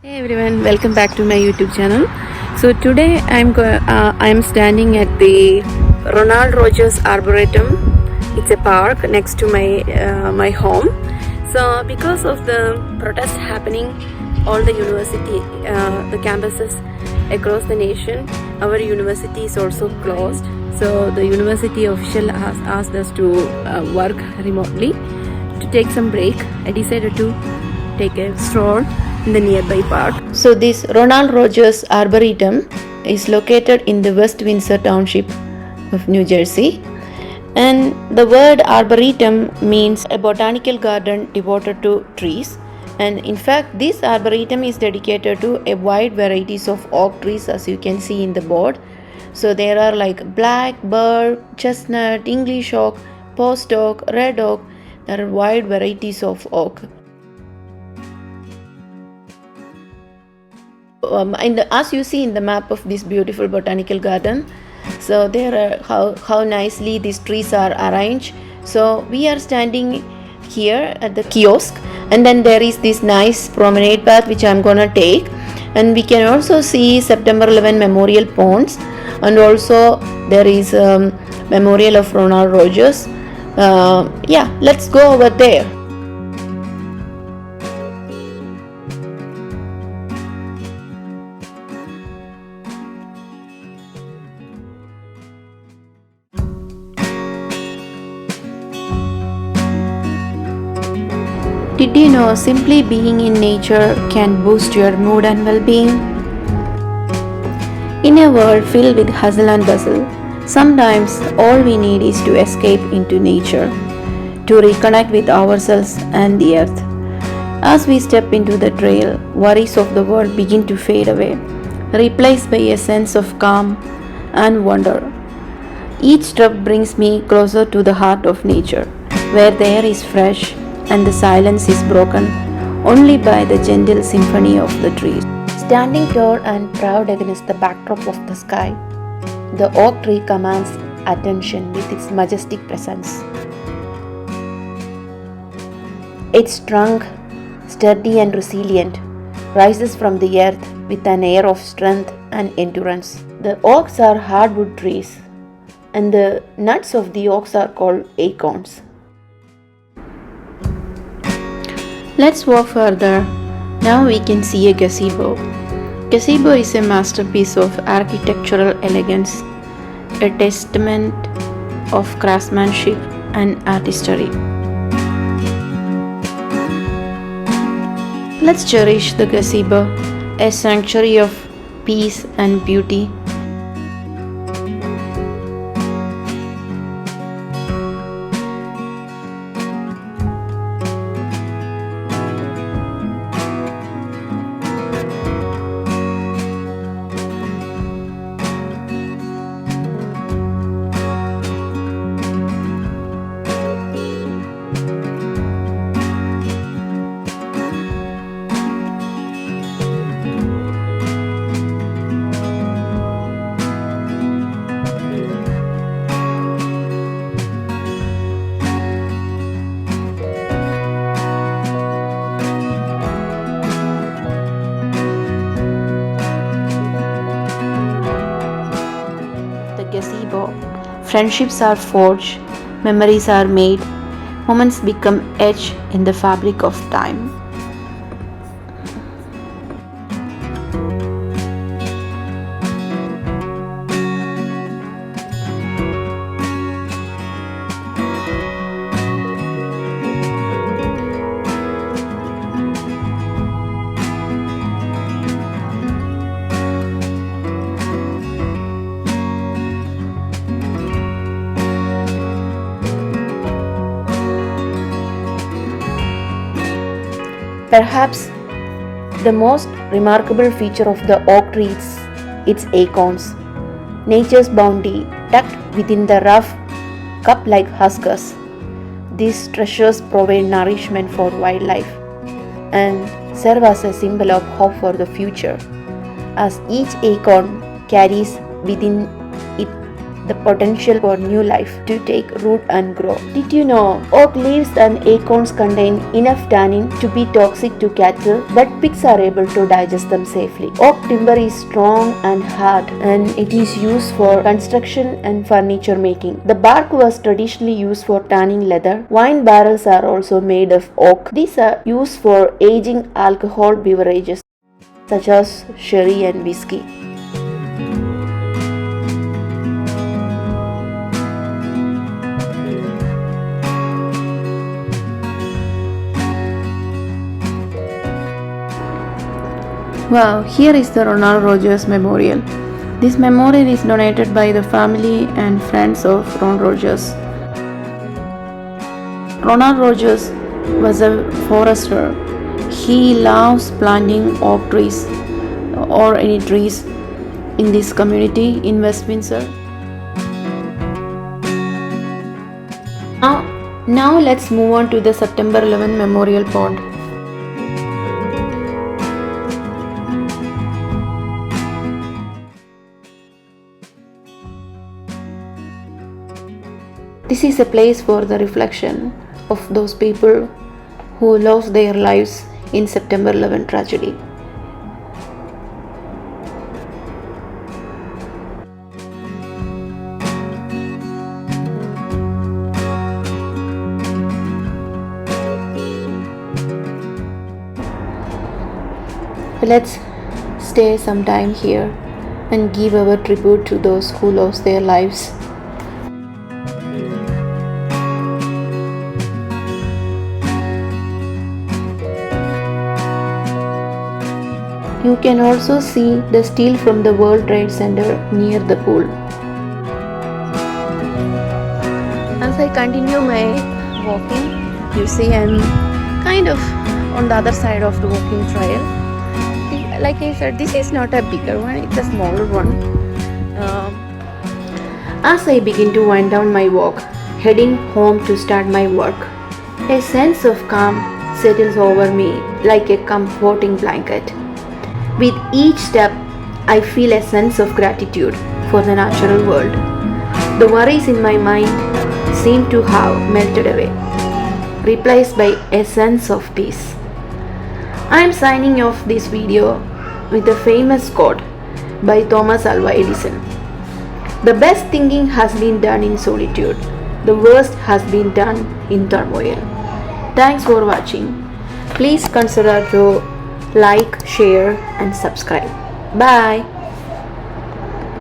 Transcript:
Hey everyone, welcome back to my YouTube channel. So today I'm standing at the Ronald Rogers Arboretum. It's a park next to my home. So because of the protest happening, all the university, the campuses across the nation, our university is also closed. So the university official has asked us to work remotely. To take some break, I decided to take a stroll in the nearby park. So this Ronald Rogers Arboretum is located in the West Windsor township of New Jersey. And the word arboretum means a botanical garden devoted to trees. And in fact, this arboretum is dedicated to a wide varieties of oak trees, as you can see in the board. So there are like black, birch, chestnut, English oak, post oak, red oak. There are wide varieties of oak. As you see in the map of this beautiful botanical garden, so there are how nicely these trees are arranged. So we are standing here at the kiosk, and then there is this nice promenade path which I'm gonna take, and we can also see September 11 memorial ponds, and also there is memorial of Ronald Rogers. Yeah, let's go over there. Did you know simply being in nature can boost your mood and well-being? In a world filled with hustle and bustle, sometimes all we need is to escape into nature, to reconnect with ourselves and the earth. As we step into the trail, worries of the world begin to fade away, replaced by a sense of calm and wonder. Each step brings me closer to the heart of nature, where the air is fresh and the silence is broken only by the gentle symphony of the trees. Standing tall and proud against the backdrop of the sky, the oak tree commands attention with its majestic presence. Its trunk, sturdy and resilient, rises from the earth with an air of strength and endurance. The oaks are hardwood trees, and the nuts of the oaks are called acorns. Let's walk further. Now we can see a gazebo. Gazebo is a masterpiece of architectural elegance, a testament of craftsmanship and artistry. Let's cherish the gazebo, a sanctuary of peace and beauty. Gazebo. Friendships are forged, memories are made, moments become etched in the fabric of time. Perhaps the most remarkable feature of the oak tree is its acorns, nature's bounty tucked within the rough, cup-like huskers. These treasures provide nourishment for wildlife and serve as a symbol of hope for the future, as each acorn carries within it the potential for new life to take root and grow. Did you know oak leaves and acorns contain enough tannin to be toxic to cattle, but pigs are able to digest them safely? Oak timber is strong and hard, and it is used for construction and furniture making. The bark was traditionally used for tanning leather. Wine barrels are also made of oak. These are used for aging alcohol beverages such as sherry and whiskey. Wow, here is the Ronald Rogers Memorial. This memorial is donated by the family and friends of Ronald Rogers. Ronald Rogers was a forester. He loves planting oak trees or any trees in this community in West Windsor. Now let's move on to the September 11 Memorial Pond. This is a place for the reflection of those people who lost their lives in September 11 tragedy. Let's stay some time here and give our tribute to those who lost their lives. You can also see the steel from the World Trade Center near the pool. As I continue my walking, you see I'm kind of on the other side of the walking trail. Like I said, this is not a bigger one, it's a smaller one. As I begin to wind down my walk, heading home to start my work, a sense of calm settles over me like a comforting blanket. With each step, I feel a sense of gratitude for the natural world. The worries in my mind seem to have melted away, replaced by a sense of peace. I am signing off this video with a famous quote by Thomas Alva Edison. The best thinking has been done in solitude. The worst has been done in turmoil. Thanks for watching. Please consider to like, share and subscribe. Bye.